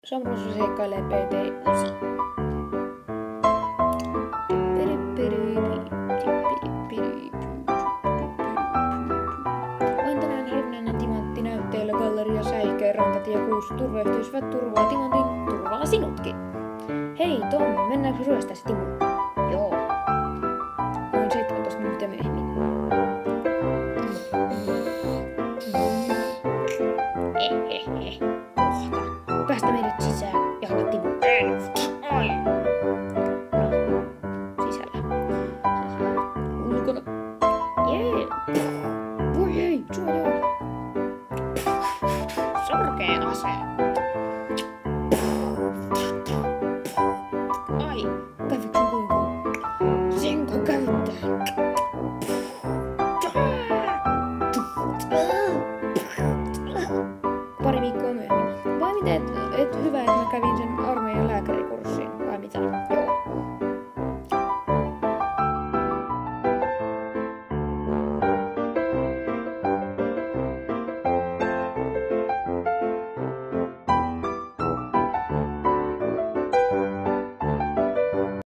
Samrussa seikkailee PT9. Olen tänään harvinainen timantti näytteillä Galleria Säihkö Rantatie 6. Turvayhteysvät turvaa timantin, turvaa sinutkin. Hei Tom, mennäänkö ryöstäisi Timo? Joo. Noin 17 minuuttia myöhemmin. Kohta. Päästä meidät sisään, jahka Timo. Ai. No, sisällä. Ulkona. Jee. Voi ei, suojaa. Surkeen ase. Ai, kävikö sun kuinka? Sinko kävittää? Pari viikkoa myöhemmin. Vai miten, et hyvä, että mä kävin sen armeijan